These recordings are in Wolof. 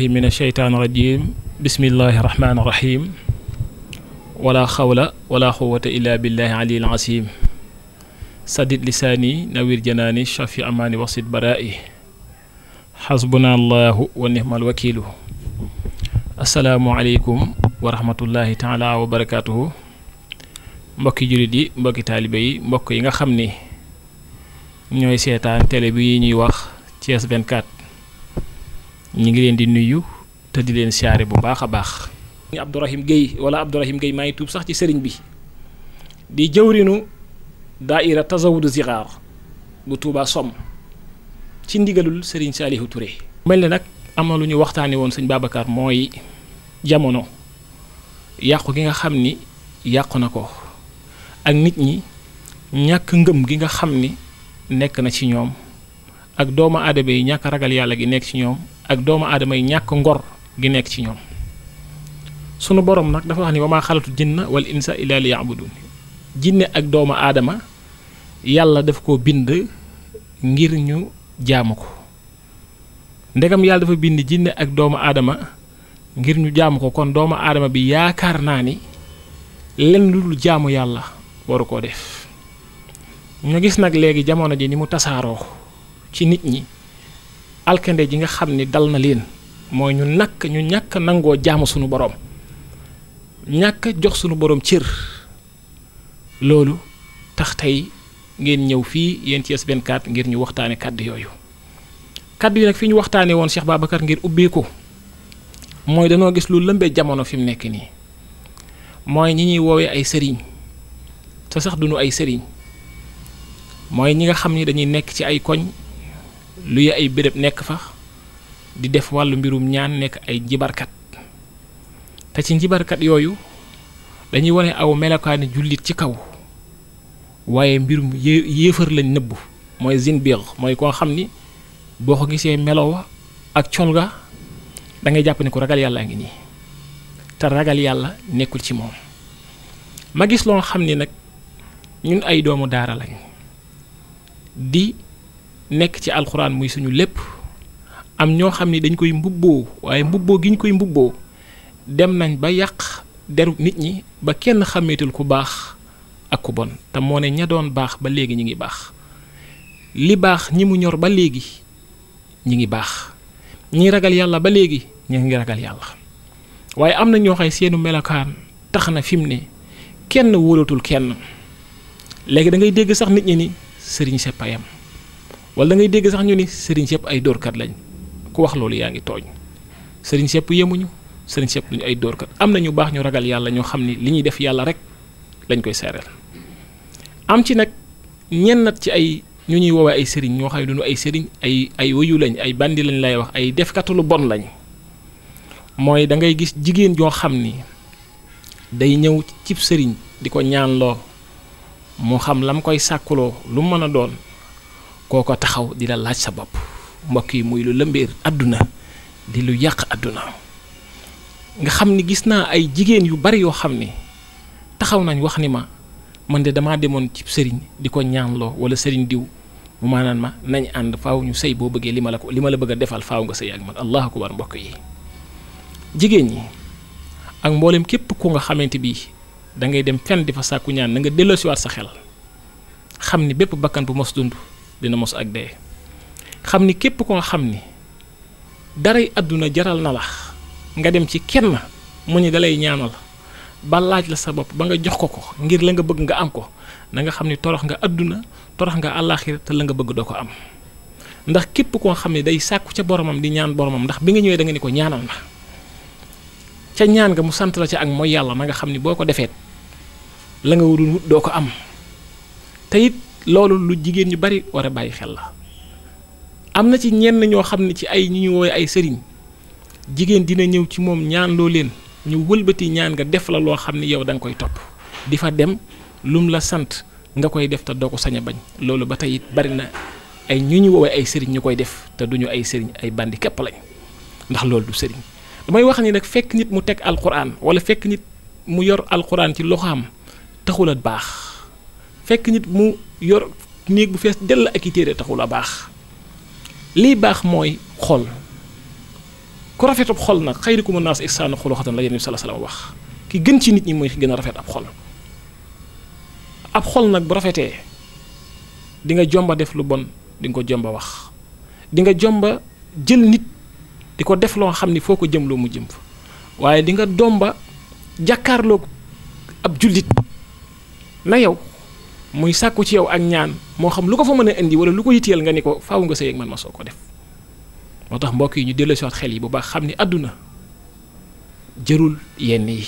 من الشيطان الرجيم بسم الله الرحمن الرحيم ولا حول ولا قوة إلا بالله العلي العظيم سدد لساني نوير جناني شفي أماني وسط برائي حسبنا الله ونعم الوكيل السلام عليكم ورحمة الله تعالى وبركاته mbokki julit yi mbokki talibé yi mbokk yi nga xamni ñoy sétane télé bi ñuy wax Thiès 24 ñi ngi leen di nuyu te di leen siyaare bu baaxa baax ni Abdourahim Gueye wala Abdourahim Gueye may tuub sax ci sëriñ bi di jëwrinu daaira tazawudu zigar bu Touba Som ci ndigalul sëriñ Salihu Touré melni nak amna lu ñu waxtaane woon sëñ Babacar mooy jamono yàqu gi nga xamni yàqu na ko ak nit ñi ñàkk ngëm gi nga xam ni nekk na ci ñoom ak doomu aadama yi ñàkk ragal yàlla gi nekk ci ñoom ak doomu aadama yi ñàkk ngor gi nekk ci ñoom sunu borom nag dafa wax ni wa maa xalatu jinna wal insa illa li ya'budun jinne ak doomu aadama yàlla daf ko bind ngir ñu jaamu ko ndegam yàlla dafa bind jinne ak doomu aadama ngir ñu jaamu ko kon doomu aadama bi yaakaar naa ni lenn lu dul jaamu yàlla waru koo def ñu gis nag léegi jamono ji ni mu tasaaroo ci nit ñi alkande ji nga xam ni dal na leen mooy ñu ñàkk nangoo jaamu sunu borom ñàkk jox sunu borom cër loolu tax tey ngeen ñëw fii yéen Thiès 24 ngir ñu waxtaane kàddu yooyu kàddu yi nag fi ñu waxtaane woon Cheikh Babacar ngir ubbee ko mooy danoo gis lu lëmbee jamono fi mu nekk nii mooy ñi ñuy woowee ay sëriñ te sax duñu ay sëriñ mooy ñi nga xam ni dañuy nekk ci ay koñ luy ay béréb nekk fa di def wàllu mbirum ñaan nekk ay njibarkat te ci njibarkat yooyu dañuy wane aw melokaani jullit ci kaw waaye mbirum yéefar lañ nëbbu mooy zinbiir mooy koo xam ni boo ko gisee melowa ak col ga da ngay jàpp ni ko ragal yàlla ngi nii te ragal yàlla nekkul ci moom ma gis loo xam ni nag ñun ay doomu daara lañ di nekk ci alxuraan muy suñu lépp am ñoo xam ni dañ koy mbubboo waaye mbubboo gi ñu koy mbubboo dem nañ ba yàq deru nit ñi ba kenn xàmmeetul ku baax ak ku bon te moo ne ña doon baax ba léegi ñi ngi baax li baax ñi mu ñor ba léegi ñi ngi baax ñi ragal yàlla ba léegi ñi ngi ragal yàlla waaye am na ñoo xay seenu melokaan tax na fi mu ne kenn wóolatul kenn léegi da ngay dégg sax nit ñi ni sëriñ sepp ayam wala da ngay dégg sax ñu ni sëriñ sepp ay dóorkat lañ ku wax loolu yaa ngi tooñ sëriñ sepp yemuñu sëriñ sepp duñu ay dóorkat am na ñu baax ñu ragal yàlla ñoo xam ni li ñuy def yàlla rek lañ koy seereel am ci nag ñennat ci ay ñu ñuy woowee ay sëriñ ñoo xam ne duñu ay sëriñ ay wëyu lañ ay bandi lañ lay wax ay defkatu lu bon lañ mooy da ngay gis jigéen joo xam ni day ñëw cib sëriñ di ko ñaanloo mu xam lam koy sàkkuloo lu mën a doon kooko taxaw di la laaj sa bopp mbokk yi muy lu lëmbeer àdduna di lu yàq àdduna nga xam ni gis naa ay jigéen yu bari yoo xam ni taxaw nañ wax ni ma man de damaa demoon cib sëriñ di ko ñaanloo wala sëriñ diw mu maanaan ma nañ ànd faaw ñu sëy boo bëggee li ma la bëgg a defal faaw nga sëy ak man allahu akbar mbokk yi jigéen ñi ak mboolem képp ku nga xamante bi da ngay dem fenn di fa sàkku ñaan na nga delloosiwaat sa xel xam ni bépp bakkan bu mos dund dina mos ak dee xam ni képp ko nga xam ni daray àdduna jaral na la nga dem ci kenn mu ni dalay ñaanal ba laaj la sa bopp ba nga jox ko ngir la nga bëgg nga am ko na nga xam ni torox nga àdduna torox nga àllaaxira te la nga bëgg doo ko am ndax képp ko nga xam ni day sàkku ca boromam di ñaan boromam ndax bi nga ñëwee da nga ni ko ñaanal ma ca ñaan nga mu sant la ca ak mooy yàlla na nga xam ni boo ko defeet la nga warul wut doo ko am te it loolu lu jigéen ñu bari war a bàyyi xel la am na ci ñenn ñoo xam ne ci ay ñu woowee ay sëriñ jigéen dina ñëw ci moom ñaan loo leen ñu wëlbati ñaan nga def la loo xam ni yow da nga koy topp di fa dem lum la sant nga koy def te doo ko sañ a bañ loolu ba tey it bari na ay ñu woowee ay sëriñ ñu koy def te duñu ay sëriñ ay bandi képp lañ ndax loolu du sëriñ damay wax ni nag fekk nit mu teg alquran wala fekk nit mu yor alquran ci loxaam taxul a baax fekk nit mu yor néeg bu fees dell ak i téere taxul a baax lii baax mooy xol ku rafetub xol nag xayrukumun naas ihsaanu xuluqatan la Yonent bi sallallahu alayhi wasallam wax ki gën ci nit ñi mooy ki gën a rafet ab xol nag bu rafetee di nga jomba def lu bon di nga ko jomba wax di nga jomba jël nit di ko def loo xam ni foo ko jëm loo mu jëm fa waaye di nga domba jàkkaarloog ab jullit na yow muy sàkku ci yow ak ñaan moo xam lu ko fa mën a indi wala lu ko yitteel nga ni ko faaw nga sëy ak man ma soo ko def moo tax mbokk yi ñu dellu si waat xel yi bu baax xam ni àdduna jërul yenn yi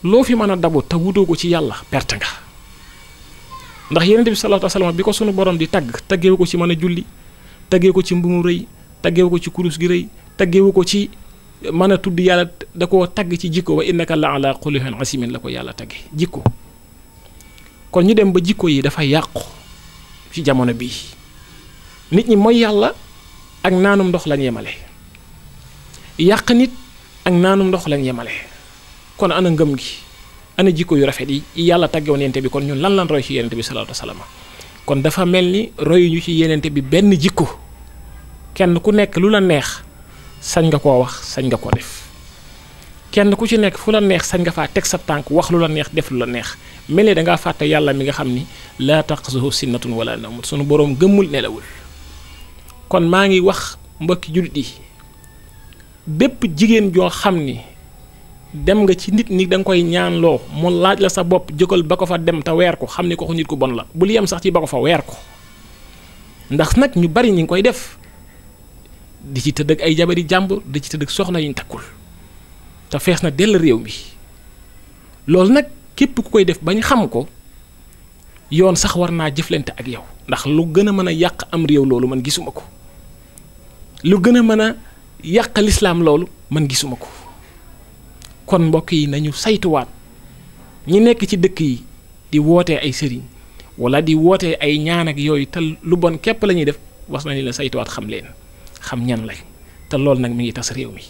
loo fi mën a dabu te wutoo ko ci yàlla perte nga ndax Yonent bi sallallahu alayhi wasallam bi ko sunu borom di taggeewu ko ci mën a julli taggeewu ko ci mbumu rëy taggeewu ko ci kurus gi rëy taggeewu ko ci mën a tudd yàlla da koo tagg ci jikko wa innaka la ala xuluqin asimin la ko yàlla tagge jikko kon ñu dem ba jikko yi dafa yàqu ci jamono bii nit ñi mooy yàlla ak naanum ndox lañ yemale yàq nit ak naanum ndox lañ yemale kon ana ngëm gi ana jikko yu rafet yi yàlla taggewoon Yonent bi kon ñun lan roy ci Yonent bi sallallahu alayhi wasallam kon dafa mel ni royuñu ci Yonent bi benn jikko kenn ku nekk lu la neex sañ nga koo wax sañ nga koo def kenn ku ci nekk fu la neex sañ nga faa teg sa tànk wax lu la neex def lu la neex mel ni dangaa fàtte yàlla mi nga xam ni laa taqsuhu sinnatun wala nawm sunu boroom gëmmul nelawul kon maa ngi wax mbokki jullit yi bépp jigéen joo xam ni dem nga ci nit ni da nga koy ñaanloo mu laaj la sa bopp jógal ba ko fa dem te weer ko xam ni ko nit ku bon la bul yem sax ci ba ko fa weer ko ndax nag ñu bari ñi ngi koy def di ci tëdd ak ay jabari jàmbur di ci tëdd ak soxna yuñ takkul te fees na dell réew mi loolu nag képp ku koy def bañ xam ko yoon sax war naa jëflante ak yow ndax lu gën a mën a yàq am réew loolu man gisuma ko lu gën a mën a yàq lislaam loolu man gisuma ko kon mbokk yi nañu saytuwaat ñi nekk ci dëkk yi di wootee ay sëriñ wala di wootee ay ñaan ak yooyu te lu bon képp la ñuy def was nañu la saytuwaat xam leen xam ñan lañ te loolu nag mi ngi tas réew mi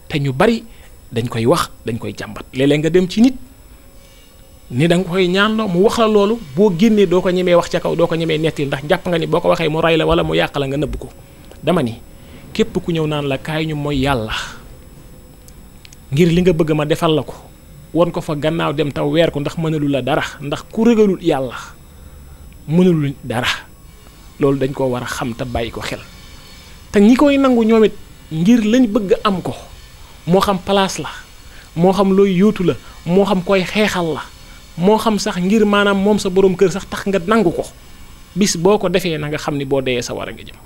te ñu bari dañ koy wax dañ koy jàmbat léeg-léeg nga dem ci nit ni da nga koy ñaanloo mu wax la loolu boo génnee doo ko ñemee wax ca kaw doo ko ñemee nettali ndax jàpp nga ni boo ko waxee mu ray la wala mu yàq la nga nëbb ko dama ni képp ku ñëw naan la kaay ñu mooy yàlla ngir li nga bëgg ma defal la ko won ko fa gannaaw dem taw weer ko ndax mënalu la dara ndax ku ragalul yàlla mënalul dara loolu dañ koo war a xam te bàyyi ko xel te ñi koy nangu ñoom it ngir lañ bëgg am ko moo xam place la moo xam looy yóotu la moo xam koy xeexal la moo xam sax ngir maanaam moom sa boroom kër sax tax nga nangu ko bis boo ko defee na nga xam ni boo deyee sa war a nga jëm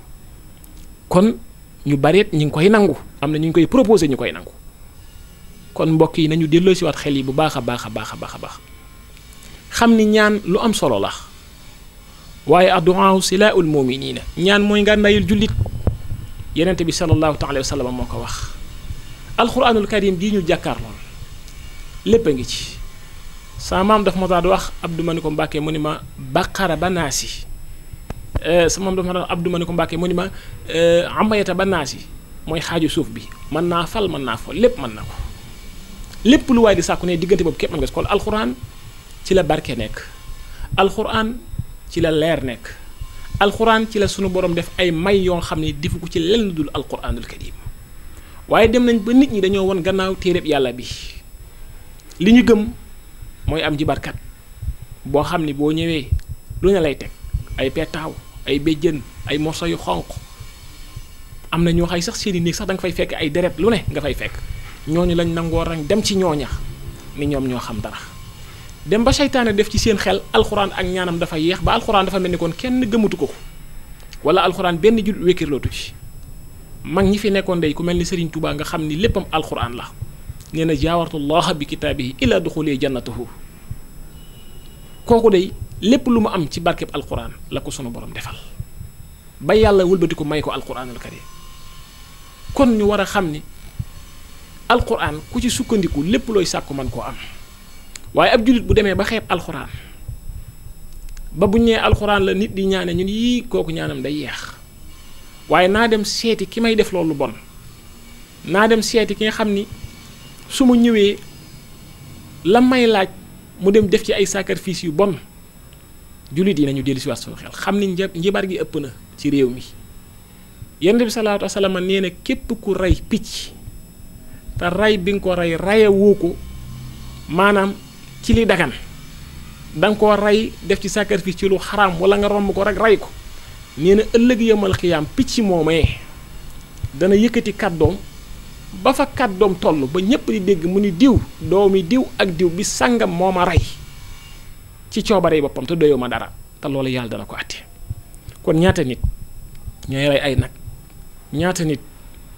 kon ñu bareet ñi ngi koy nangu am na ñu ngi koy proposé ñu koy nangu kon mbokk yi nañu delloo si waat xel yi bu baax a baax a baax a baax a baax xam ni ñaan lu am solo la waaye addu'aa silaa'ul mu'miniina ñaan mooy ngànnaayul jullit Yonent bi sallallahu alayhi wa sallam moo ko wax alquranul karim bii ñu jàkkaar lool lépp a ngi ci sama maam daf ma daan wax Abdou Maniko Mbàkke mu ni ma baqara ba naasi sama maam daf ma daan wax Abdou Maniko Mbàkke mu ni ma amayata ba naasi mooy xaaju suuf bi mën naa fal mën naa fol lépp mën na ko lépp lu waay di sàkku ne diggante boobu képp mën nga si kon alquran ci la barke nekk alquran ci la leer nekk alquran ci la sunu borom def ay may yoo xam ne defu ko ci lenn dul alquranul karim waaye dem nañ ba nit ñi dañoo won gannaaw téereb yàlla bi li ñu gëm mooy am jibarkat boo xam ni boo ñëwee lu ne lay teg ay petaaw ay béjjën ay morso yu xonq am na ñoo xay sax seeni néeg sax da nga fay fekk ay deret lu ne nga fay fekk ñooñu lañ nangoo rang dem ci ñooña ni ñoom ñoo xam dara dem ba seytaane def ci seen xel alxuraan ak ñaanam dafa yeex ba alxuraan dafa mel ni kon kenn gëmatu ko wala alxuraan benn jul wékkirlootu ci mag ñi fi nekkoon day ku mel ni Serigne Touba nga xam ni léppam alxuraan la nee na jaawartullaha bi kitaabihi ila duxuli jannatuhu kooku day lépp lu mu am ci barkeb alxuraan la ko sunu borom defal ba yàlla wëlbati ko may ko alxuraanul karim kon ñu war a xam ni alxuraan ku ci sukkandiku lépp looy sàkku man koo am waaye ab jullit bu demee ba xeeb alxuraan ba bu ñee alxuraan la nit di ñaane ñun yii kooku ñaanam day yeex waaye naa dem seeti ki may def loolu bon naa dem seeti ki nga xam ni su ma ñëwee la may laaj mu dem def ci ay sacrifice yu bon jullit yi nañu dellu si waat suñu xel xam ni njibar gi ëpp na ci réew mi yonent bi salaatu wasalaam nee na képp ku rey picc te rey bi nga ko rey rayewoo ko maanaam ci li dagan da nga koo rey def ci sacrifice ci lu xaraam wala nga romb ko rek rey ko nee na ëllëg yëmal xiyaam picc moomee dana yëkkati kàddoom ba fa kàddoom toll ba ñépp di dégg mu ni diw doomi diw ak diw bi sàngam moo ma rey ci coobare boppam te doyoo ma dara te loolu yàlla dana ko àtte kon ñaata nit ñooy rey ay nag ñaata nit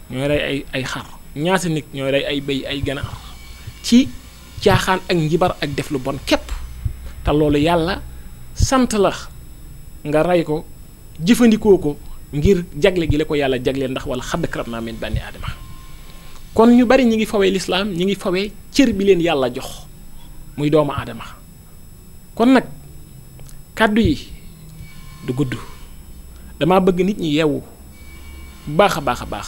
ñooy rey ay xar ñaata nit ñooy rey ay bëy ay ganaar ci caaxaan ak njibar ak def lu bon képp te loolu yàlla sant la nga rey ko jëfandikoo ko ngir jagle gi la ko yàlla jagleel ndax wala xadd karam min bani aadama kon ñu bari ñi ngi fawee lislaam ñi ngi fawee cër bi leen yàlla jox muy doomu aadama kon nag kàddu yi du gudd dama bëgg nit ñi yeewu baax a baax a baax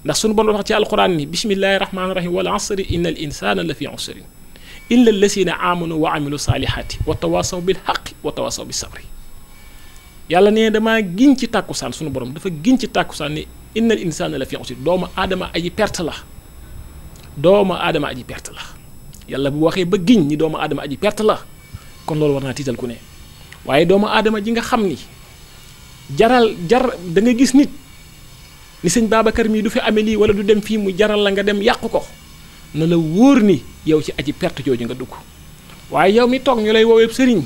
ndax sunu bon wax ci alquran ni bismillahi rahmaani rahim wal asri inna al insana la fi usrin illa allasina amanu wa amilu salihati wa tawasaw bil haqqi wa tawasaw bis sabri yàlla nee damaa giñ ci tàkkusaan sunu borom dafa giñ ci tàkkusaan ni innal insana la fi usrin doomu aadama aji perte la doomu aadama aji perte la yàlla bu waxee ba giñ ni doomu aadama aji perte la kon loolu war naa tiital ku ne waaye doomu aadama ji nga xam ni jar da nga gis nit ni sëñ Babacar mii du fi amee lii wala du dem fii mu jaral la nga dem yàq ko na la wóor ni yow ci aji perte jooju nga dugg waaye yow mi toog ñu lay woowee sëriñ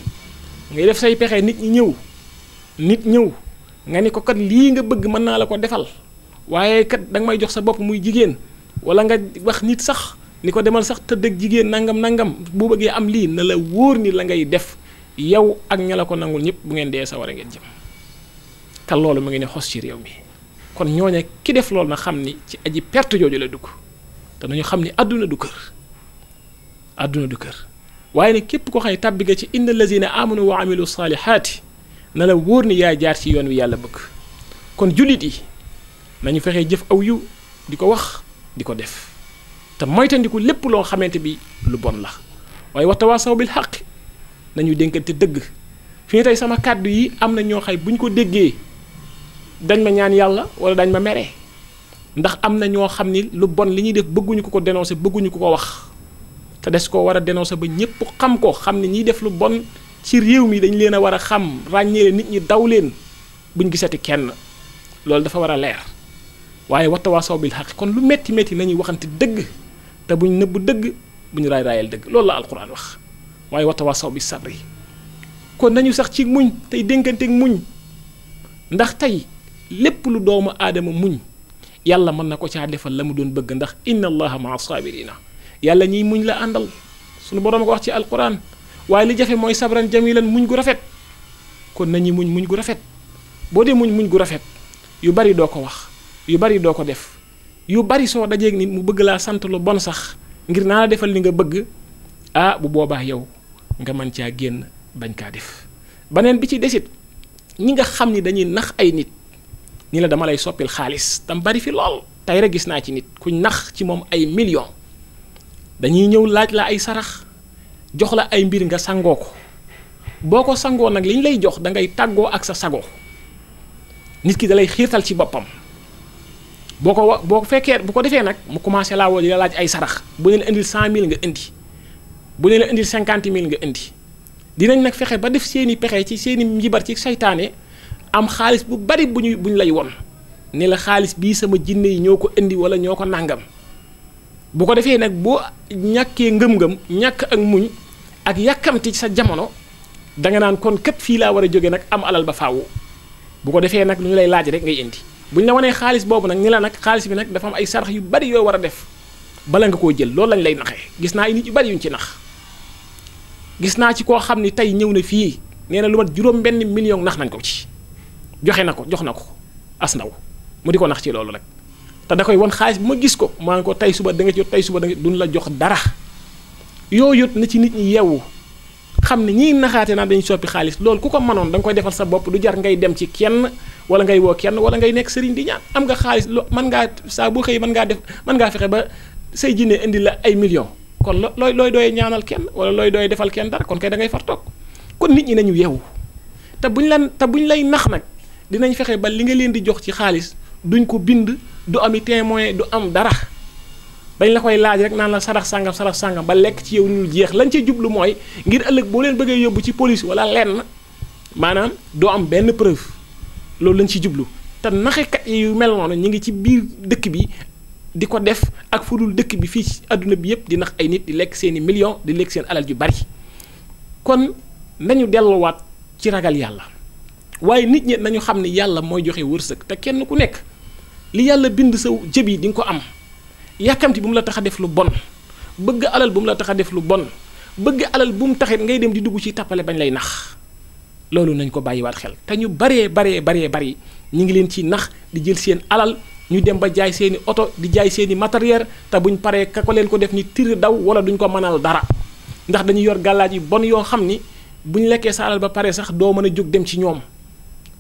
ngay def say pexe nit ñëw nga ni ko kat lii nga bëgg mën naa la ko defal waaye kat danga may jox sa bopp muy jigéen wala nga wax nit sax ni ko demal sax tëdd ak jigéen nangam bu bëggee am lii na la wóor ni la ngay def yow ak ña la ko nangul ñëpp bu ngeen dee sa war a ngeen jëm te loolu mu ngi ne xos ci réew mi kon ñooñe ki def loolu na xam ni ci aji perte jooju la dugg te nañu xam ni àdduna du kër waaye ne képp ko xam ne tàbbi nga ci inna lazina amanu wa amilu salihaati na la wóor ni yaa jaar ci yoon wi yàlla bëgg kon jullit yi nañu fexee jëf aw yiw di ko wax di ko def te moytandiku lépp loo xamante bi lu bon la waaye wa tawaasaw bil xaq nañu dénkante dëgg fi ne tey sama kàddu yi am na ñoo xay bu ñu ko déggee dañ ma ñaan yàlla wala dañ ma mere ndax am na ñoo xam ni lu bon li ñuy def bëgguñu ko dénoncer bëgguñu ko wax te des koo war a dénoncer ba ñëpp xam ko xam ne ñiy def lu bon ci réew mi dañ leen a war a xam ràññee nit ñi daw leen buñ gisati kenn loolu dafa war a leer waaye watawaasaw bil xaq kon lu metti nañuy waxante dëgg te buñ nëbb dëgg buñ raayal dëgg loolu la alquran wax waaye watawaasaw bis sabri kon nañu sax ci muñ tey dénkanteeg muñ ndax tey lépp lu doomu aadama muñ yàlla mën na ko caa defal la mu doon bëgg ndax inna allaha maa saabirina yàlla ñiy muñ la àndal sunu boroom ko wax ci alquran waaye li jafe mooy sabran jamilan muñ gu rafet kon nañu muñ gu rafet boo dee muñ gu rafet yu bari doo ko wax yu bari doo ko def yu bari soo dajeeg nit mu bëgg laa sant lu bon sax ngir naa la defal li nga bëgg bu boobaa yow nga mën caa génn bañ kaa def beneen bi ci desit ñi nga xam ni dañuy nax ay nit ni la dama lay soppil xaalis tam bari fi lool tey rek gis naa ci nit kuñ nax ci moom ay millions dañuy ñëw laaj la ay sarax jox la ay mbir nga sangoo ko boo ko sangoo nag li ñu lay jox da ngay tàggoo ak sa sago nit ki da lay xiirtal ci boppam boo fekkee bu ko defee nag mu commencé laa woo di la laaj ay sarax bu ne la indil 100 000 nga indi bu ne la indil 50 000 nga indi dinañ nag fexe ba def seeni pexe ci seeni njibar ci saytaane am xaalis bu bari buñ lay won ne la xaalis bii sama jinne yi ñoo ko indi wala ñoo ko nàngam bu ko defee nag boo ñàkkee ngëm-ngëm ñàkk ak muñ ak yàkkamti ci sa jamono danga naan kon kat fii laa war a jóge nag am alal ba faawu bu ko defee nag lu ñu lay laaj rek ngay indi buñ la wanee xaalis boobu nag ni la nag xaalis bi nag dafa am ay sarax yu bari yoo war a def bala nga koo jël loolu lañ lay naxee gis naa ay nit yu bari yuñ ci nax gis naa ci koo xam ni tey ñëw na fii nee na lu mat $1 million nax nañ ko ci jox na ko as ndaw mu di ko nax ci loolu rek te da koy won xaalis bu ma gis ko maa ngi ko tey suba da nga ci tey suba da nga duñ la jox dara yooyu na ci nit ñi yeewu xam ne ñiy naxaate naa dañu soppi xaalis loolu ku ko mënoon da nga koy defal sa bopp du jar ngay dem ci kenn wala ngay woo kenn wala ngay nekk sëriñ di ñaan am nga xaalis mën ngaa saa boo xëy mën ngaa fexe ba say jinne indi la ay millions kon looy dooy ñaanal kenn wala looy dooy defal kenn dara kon kay da ngay far toog kon nit ñi nañu yeewu te buñ lay nax nag dinañ fexe ba li nga leen di jox ci xaalis duñ ko bind du ami témoin du am dara dañ la koy laaj rek naan la sarax sàngam ba lekk ci yow lu jeex lañ ci jublu mooy ngir ëllëg boo leen bëggee yóbbu ci police wala lenn maanaam doo am benn preuve loolu lañ ci jublu te naxekat yu mel noonu ñu ngi ci biir dëkk bi di ko def ak fudul dëkk bi fii ci àdduna bi yëpp di nax ay nit di lekk seeni millions di lekk seen alal ju bari kon nañu delluwaat ci ragal yàlla waaye nit ñi nañu xam ne yàlla mooy joxe wërsëg te kenn ku nekk li yàlla bind sa jëb yi di nga ko am yàkkamti bu mu la tax a def lu bon bëgg alal bu mu la tax a def lu bon bëgg alal bu mu taxit ngay dem di dugg ci tappale bañ lay nax loolu nañ ko bàyyiwaat xel te ñu bari ñu ngi leen ci nax di jël seen alal ñu dem ba jaay seeni oto di jaay seeni matériel te buñ paree ka ko leen ko def ni tir daw wala duñ ko mënal dara ndax dañuy yor gàllaaj yi bon yoo xam ni buñ lekkee sa alal ba pare sax doo mën a jóg dem ci ñoom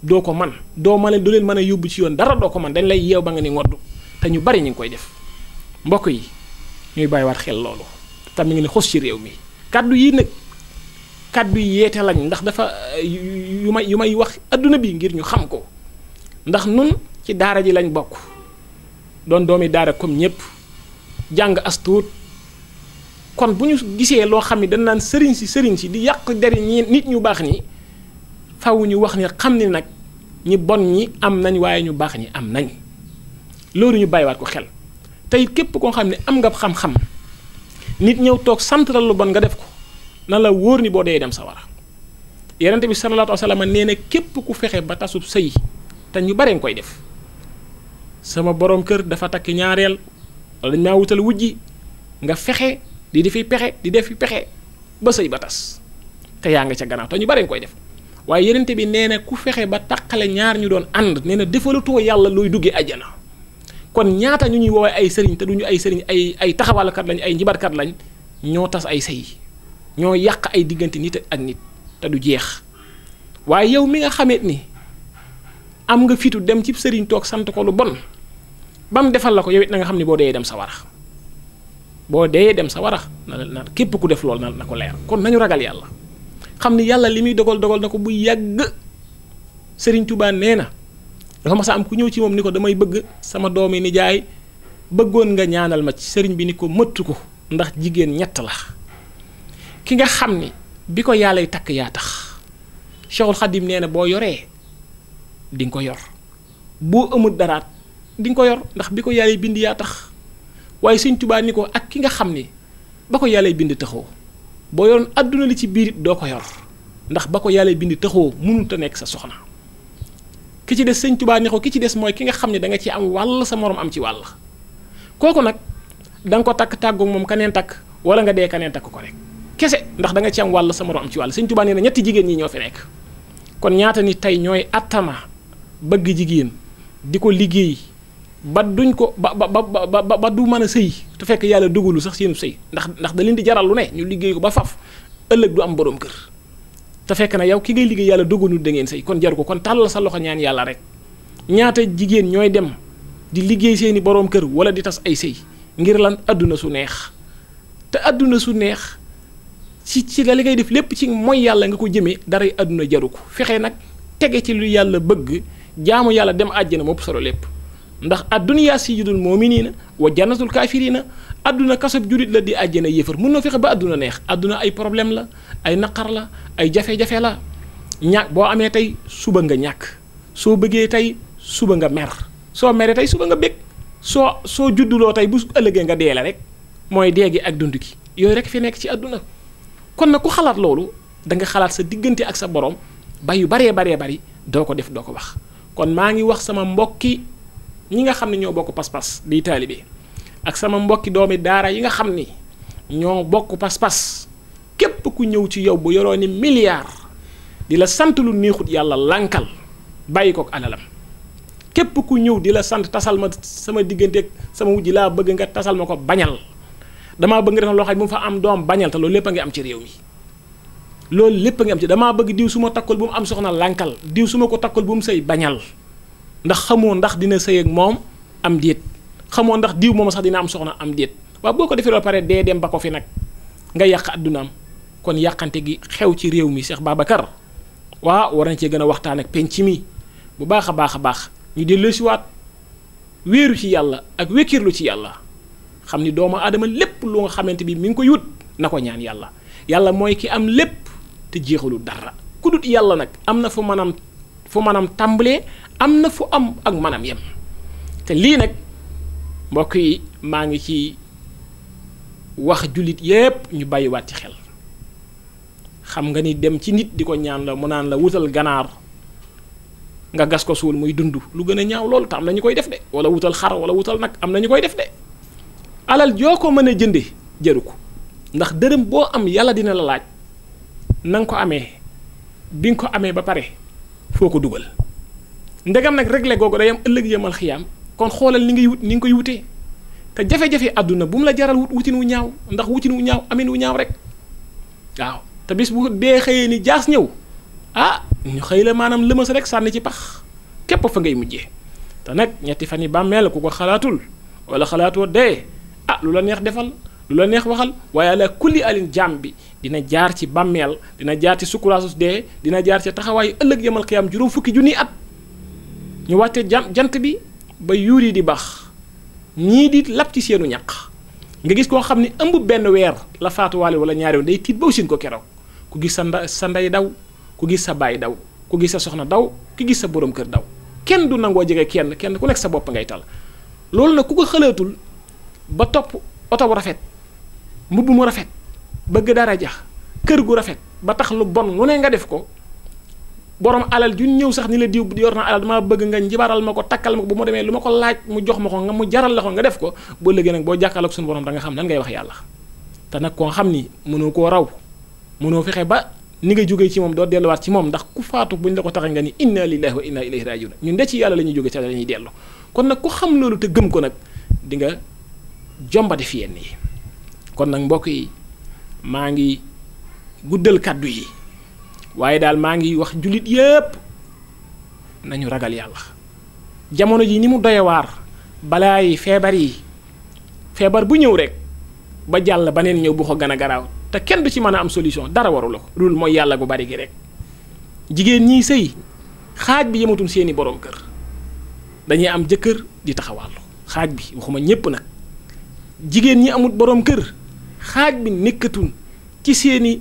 doo ko man doo leen mën a yóbbu ci yoon dara doo ko man dañ lay yeew ba nga ni ngoddu te ñu bari ñu ngi koy def mbokk yi ñuy bàyyiwaat xel loolu te mi ngi ne xos ci réew mi kaddu yi nag kaddu yi yeete lañ ndax dafa yu may wax adduna bi ngir ñu xam ko ndax nun ci daara ji lañ bokk doon doomi daara comme ñépp jàng astuut kon bu ñu gisee loo xam ne dañ naan sëriñ si di yàq deri ñi nit ñu baax ñi faw ñu wax ni xam ni nag ñi bon ñi am nañ waaye ñu baax ñi am nañ loolu ñu bàyyiwaat ko xel tey képp koo xam ne am nga xam-xam nit ñëw toog sant la lu bon nga def ko na la wóor ni boo dee dem sawara yonent bi sallallahu alayhi wa sallam nee na képp ku fexe ba tasub sëy te ñu bare nga koy def sama borom kër dafa takk ñaareel wala dañ maa wutal wujji nga fexe di defi pexe di defi pexe ba sëy ba tas te yaa nga ca gannaaw te ñu bare nga koy def waaye yonent bi nee na ku fexe ba taqale ñaar ñu doon ànd nee na defalatoo yàlla looy duggee àjjana kon ñaata ñu ñuy woowee ay sëriñ te duñu ay sëriñ ay taxawalkat lañ ay njibarkat lañ ñoo tas ay sëy ñoo yàq ay diggante nit ak nit te du jeex waaye yow mi nga xamee ni am nga fitu dem ci sëriñ toog sant ko lu bon ba mu defal la ko yow it na nga xam ni boo dee dem sa wara na képp ku def loolu na ko leer kon nañu ragal yàlla xam ni yàlla li muy dogal na ko bu yàgg sëriñ Tuubaa nee na dafa mas a am ku ñëw ci moom ni ko damay bëgg sama doomi nijaay bëggoon nga ñaanal ma ci sëriñ bi ni ko mëttu ko ndax jigéen ñett la ki nga xam ni bi ko yàllay takk yaa tax Cheikhul Khadim nee na boo yoree di nga ko yor boo amul daraat di nga ko yor ndax bi ko yàllay bind yaa tax waaye sëriñ Tuubaa ni ko ak ki nga xam ni ba ko yàllay bind taxoo boo yoroon àdduna li ci biir it doo ko yor ndax ba ko yàllay bind taxoo mënut a nekk sa soxna ki ci des sëñ Tuubaa ni ko ki ci des mooy ki nga xam ne da nga ci am wàll sa morom am ci wàll kooku nag da nga ko takk tàggu moom kaneen takk wala nga dee kaneen takk ko rek kese ndax da nga ci am wàll sa morom am ci wàll sëñ Tuubaa nee na ñetti jigéen ñi ñoo fi nekk kon ñaata nit tey ñooy attama bëgg jigéen di ko liggéey ba duñ ko ba du mën a sëy te fekk yàlla dugalu sax seenu sëy ndax da leen di jaral lu ne ñu liggéey ko ba faf ëllëg du am borom kër te fekk na yow ki ngay liggéey yàlla dogalul da ngeen sëy kon jaru ko kon tàllal sa loxo ñaan yàlla rek ñaata jigéen ñooy dem di liggéey seeni borom kër wala di tas ay sëy ngir lan àdduna su neex te àdduna su neex ci la li ngay def lépp ci mooy yàlla nga ko jëmee daray àdduna jaru ko fexe nag tege ci lu yàlla bëgg jaamu yàlla dem àjjana mopp solo lépp ndax adduniyaa sijidul mu'minina wa jannatul kaafirina adduna kasab julit la di àjjana yéefar mun na fexe ba adduna neex adduna ay problème la ay naqar la ay jafe-jafe la ñàkk boo amee tey suba nga ñàkk soo bëggee tey suba nga mer soo meree tey suba nga bég soo judduloo tey bu ëllëgee nga dee la rek mooy dee gi ak dund gi yooyu rek fi nekk ci adduna kon nag ku xalaat loolu da nga xalaat sa diggante ak sa borom ba yu baree bari doo ko def doo ko wax kon maa ngi wax sama mbokki ñi nga xam ne ñoo bokk pas-pas di taalibe ak sama mbokki doomi daara yi nga xam ni ñoo bokk pas-pas képp ku ñëw ci yow bu yoroo ni milliard di la sant lu neexut yàlla lànkal bàyyi kook alalam képp ku ñëw di la sant tasal ma sama diggante ak sama wujji laa bëgg nga tasal ma ko bañal damaa bëgg nga def loo xam ne bu mu fa am doom bañal te loolu lépp a ngi am ci réew mi loolu lépp a ngi am ci damaa bëgg diw su ma takkul bu mu am soxna lànkal diw su ma ko takkul bu mu sëy bañal ndax xamoo ndax dina sëy ak moom am déet xamoo ndax diw moom sax dina am soxna am déet waaw boo ko defee loo pare dee dem ba ko fi nag nga yàq addunaam kon yàqante gi xew ci réew mi Cheikh Babacar waaw war nañ cee gën a waxtaan ak penc mi bu baax a baax ñu delloosiwaat wéeru ci yàlla ak wékkirlu ci yàlla xam ni doomu aadama lépp lu nga xamante bi mi ngi koy wut na ko ñaan yàlla yàlla mooy ki am lépp te jeexalu dara ku dut yàlla nag am na fu manam tàmbalee am na fu am ak manam yem te lii nag mbokk yi maa ngi ci wax jullit yépp ñu bàyyiwaat ci xel xam nga ni dem ci nit di ko ñaan la mu naan la wutal ganaar nga gas ko suul muy dund lu gën a ñaaw loolu te am na ñu koy def de wala wutal xar wala wutal nag am na ñu koy def de alal joo ko mën a jënde jëru ko ndax dërëm boo am yàlla dina la laaj na nga ko amee bi nga ko amee ba pare foo ko dugal ndegam nag réglé googu day am ëllëg yëmal xiyaam kon xoolal ni ngay wut ni nga koy wutee te jafe-jafe àdduna bu mu la jaral wutin wu ñaaw ndax wutin wu ñaaw amin wu ñaaw rek waaw te bis bu dee xëyee ni jaas ñëw ñu xëy la maanaam lëmas rek sànni ci pax képp fa ngay mujjee te nag ñetti fan yi bàmmeel ku ko xalaatul wala xalaatoo dee lu la neex defal lu la neex waxal waaye la kulli alin jaam bi dina jaar ci bàmmeel dina jaar ci sukkuraasus dee dina jaar ci taxawaayu ëllëg yamal xiyaam juróom fukki junniy at ñu wàtte jant bi ba yuur yi di baax ñii di lap ci seenu ñaq nga gis koo xam ne ëmb benn weer la faatuwaale wala ñaari yoon day tiit ba usin ko keroog ku gis sa ndey daw ku gis sa baay daw ku gis sa soxna daw ku gis sa borom kër daw kenn du nangoo jege kenn ku nekk sa bopp ngay tal loolu nag ku ko xalaatul ba topp oto bu rafet mbubb mu rafet bëgg daraja kër gu rafet ba tax lu bon lu ne nga def ko borom alal ju ñëw sax ni la diw yor na alal dama bëgg nga njibaral ma ko takkal ma ko bu ma demee lu ma ko laaj mu jox ma ko nga mu jaral la ko nga def ko boo léegi nag boo jàkkaarloog suñu borom da nga xam nan ngay wax yàlla te nag koo xam ni mënoo koo raw mënoo fexe ba ni nga jógee ci moom doo delluwaat ci moom ndax ku faatu buñ la ko taxe nga ni inna lillahi wa inna ilayhi rajiun ñun de ci yàlla la ñuy jóge ci la ñuy dellu kon nag ku xam loolu te gëm ko nag di nga jombati fi yenn yi kon nag mbokk yi maa ngi guddal kàddu yi waaye daal maa ngi wax jullit yépp nañu ragal yàlla jamono ji ni mu doyewaar balaa yi feebar bu ñëw rek ba jàll baneen ñëw bu ko gën a garaaw te kenn du ci mën a am solution dara waru la ko loolu mooy yàlla gu bari gi rek jigéen ñiy sëy xaaj bi yematul seeni borom kër dañuy am jëkkër di taxawàllu xaaj bi waxuma ñépp nag jigéen ñi amul borom kër xaaj bi nekkatul ci seeni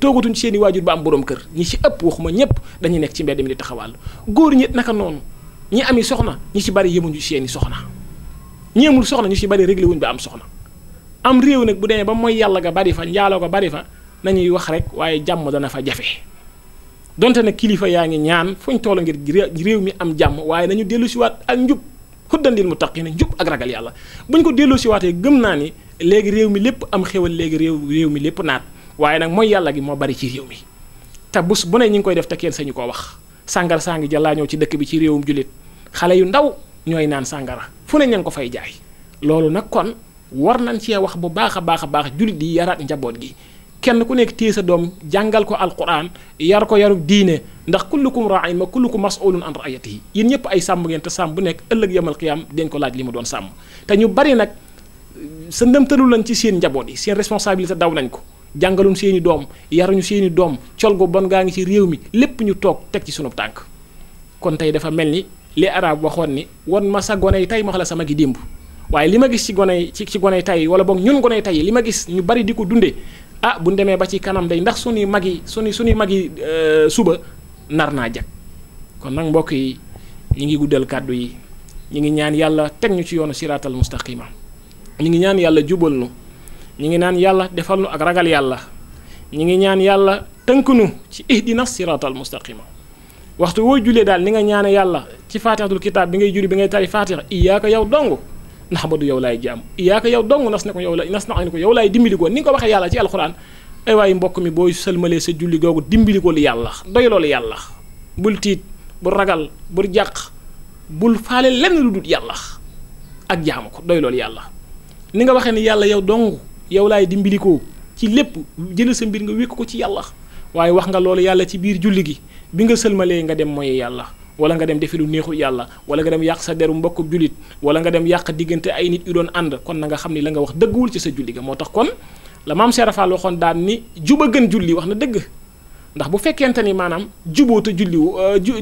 toogatuñ ci seeni waajur ba am borom kër ñi ci ëpp waxuma ñépp dañuy nekk ci mbedd mi di taxawàllu góor ñi naka noonu ñi ami soxna ñi ci bari yemuñu seeni soxna ñi amul soxna ñu ci bari réglé wuñ ba am soxna am réew nag bu demee ba mooy yàlla ga bari fa njaaloo ga bari fa nañuy wax rek waaye jàmm dana fa jafe donte nag kilifa yaa ngi ñaan fuñ toll ngir réew mi am jàmm waaye nañu dellu siwaat ak njub xuddandil muttaqiina njub ak ragal yàlla buñ ko dellu siwaatee gëm naa ni léegi réew mi lépp am xéwal léegi réew mi lépp naat waaye nag mooy yàlla gi moo bari ci réew mi te bés bu ne ñi ngi koy def te kenn sañu koo wax sàngara saa ngi jàllaa ñëw ci dëkk bi ci réewum jullit xale yu ndaw ñooy naan sàngara fu ne ña ngi ko fay jaay loolu nag kon war nañ cee wax bu baax a baax jullit di yaraat njaboot gi kenn ku nekk téye sa doom jàngal ko alquran yar ko yarub diine ndax kullukum ra'in ma kullukum mas'ulun an ra'iyatihi yéen ñëpp ay sàmm ngeen te sàmm bu nekk ëllëg yamal qiyaam dañ ko laaj li mu doon sàmm te ñu bari nag sa ndëmtalu lañ ci seen njaboot yi seen responsabilité daw nañ ko jàngaluñ seeni doom yaruñu seeni doom col gu bon gaa ngi ci réew mi lépp ñu toog teg ci sunu tànk kon tey dafa mel ni li arab waxoon ni won ma sa gone yi tey ma wax la sama gi démb waaye li ma gis ci gone yi ci gone yi tey wala boog ñun gone yi tey li ma gis ñu bari di ko dundee bu ñu demee ba ci kanam day ndax suñuy mag yi suñuy mag yi suba nar naa jag kon nag mbokk yi ñi ngi guddal kàddu yi ñi ngi ñaan yàlla teg ñu ci yoonu siraatal mustaqima ñi ngi ñaan yàlla jubal nu ñi ngi naan yàlla defal nu ak ragal yàlla ñi ngi ñaan yàlla tënk nu ci ihdina siraatal mustaqima waxtu woo julee daal ni nga ñaane yàlla ci faatixatul kitaab bi ngay juri bi ngay tari faatixa iyaaka yow dong ndax ba du yow laay jaam iyaaka yow dong nas na ko yow laay dimbali ko ni nga ko waxee yàlla ci alxuraan ay waaye mbokk mi boo sëlmalee sa julli googu dimbali ko li yàlla doy loolu yàlla bul tiit bul ragal bul jàq bul faale lenn lu dul yàlla ak jaamu ko doy loolu yàlla ni nga waxee ni yàlla yow dong yow laay dimbali ko ci lépp jël sa mbir nga wékk ko ci yàlla waaye wax nga loolu yàlla ci biir julli gi bi nga sëlmalee nga dem mooy yàlla wala nga dem defi lu neexul yàlla wala nga dem yàq sa deru mbokku jullit wala nga dem yàq diggante ay nit yu doon ànd kon na nga xam ni la nga wax dëgguwul ci sa julli ga moo tax kon la maam Cheikh Fall waxoon daan ni juba gën julli wax na dëgg ndax bu fekkente ni maanaam juboo te julli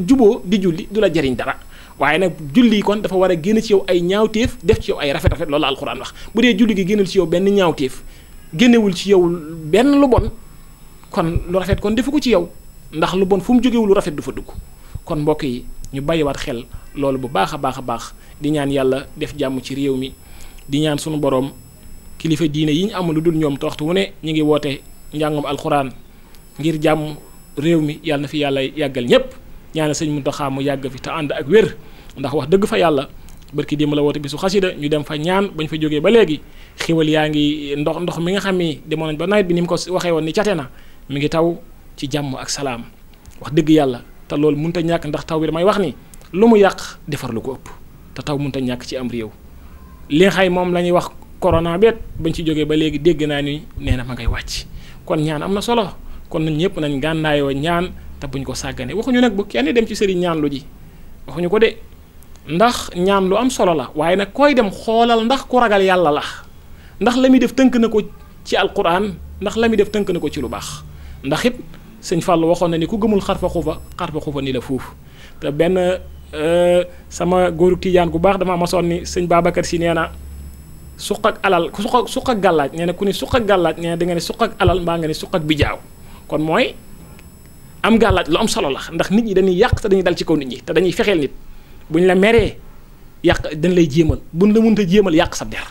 juboo di julli du la jariñ dara waaye nag julli kon dafa war a génn ci yow ay ñaawteef def ci yow ay rafet rafet loolu la alxuraan wax bu dee julli gi génnul ci yow benn ñaawteef génnewul ci yow benn lu bon kon lu rafet kon defu ko ci yow ndax lu bon fu mu jógewul lu rafet du fa dugg kon mbokk yi ñu bàyyiwaat xel loolu bu baax a baax a baax di ñaan yàlla def jàmm ci réew mi di ñaan sunu boroom kilifa diine yi ñu amul lu dul ñoom te waxtu wu ne ñu ngi woote njàngum alxuraan ngir jàmm réew mi yàlla na fi yàlla yàggal ñépp ñaanal sëñ Muntaxa mu yàgg fi te ànd ak wér ndax wax dëgg fa yàlla barki démb la woote bi su xasida ñu dem fa ñaan bañ fa jógee ba léegi xiwal yaa ngi ndox mi nga xam ni demoon nañ ba nawet bi ni mu ko waxee woon ni cate na mi ngi taw ci jàmm ak salaam wax dëgg yàlla te loolu mënut a ñàkk ndax taw bi damay wax ni lu mu yàq defar lu ko ëpp te taw mënut a ñàkk ci am réew li nga xay moom la ñuy wax corona beet bañ ci jógee ba léegi dégg naa ni nee na ma ngay wàcc kon ñaan am na solo kon nañ ñëpp nañ gànnaayoo ñaan te buñ ko sàggane waxuñu nag bu kenn dem ci sëriñ ñaan lu ji waxuñu ko de ndax ñaan lu am solo la waaye nag koy dem xoolal ndax ku ragal yàlla la ndax la muy def tënk na ko ci alquran ndax la muy def tënk na ko ci lu baax ndax it sëñ Fallou waxoon na ni ku gëmul xarfa xufa ni la fuuf te benn sama góoru tijaan gu baax dama masoon ni sëñ Babacar Si nee na suq ak alal suq ak gàllaaj nee na ku ni suq ak gàllaaj nee na da nga ne suq ak alal mbaa nga ne suq ak bijaaw kon mooy am gàllaaj lu am solo la ndax nit ñi dañuy yàq te dañuy dal ci kaw nit ñi te dañuy fexeel nit buñ la meree yàq dañ lay jéemal buñ la mënta jéemal yàq sa der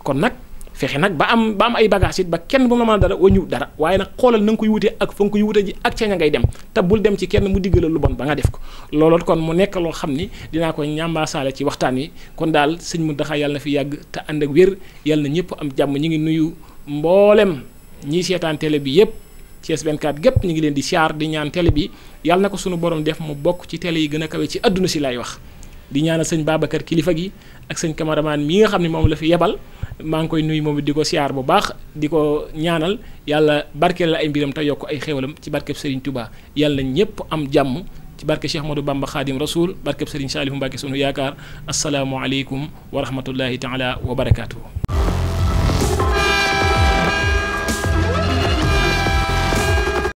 kon nag fexe nag ba am ay bagages it ba kenn bu ma mën a dara wañu dara waaye nag xoolal na nga koy wutee ak fa nga koy wute ji ak ca ña ngay dem te bul dem ci kenn mu diggal lu bon ba nga def ko looloot kon mu nekk loo xam ni dinaa ko ñambaasaale ci waxtaan wi kon daal sëñ Muntaxa yàlla na fi yàgg te ànd ak wér yàlla na ñëpp am jàmm ñu ngi nuyu mboolem ñiy seetaan télé bi yëpp Thiès 24 gépp ñu ngi leen di siyaar di ñaan télé bi yàlla na ko sunu borom def mu bokk ci télé yi gën a kawe ci àdduna si lay wax di ñaanal sëñ Babacar kilifa gi ak sëñ cameraman mii nga xam ne moom la fi yebal maa ngi koy nuyu moom di ko siyaar bu baax di ko ñaanal yàlla barkeel la ay mbiram te yokk ay xéwalam ci barkeb Serigne Touba yàlla ñëpp am jàmm ci barke Cheikh Ahmadou Bamba Khadim Rasoul barkeb Serigne Saliou Mbacké sunu yaakaar asalaamualeykum wa rahmatullahi taala wa barakaatu.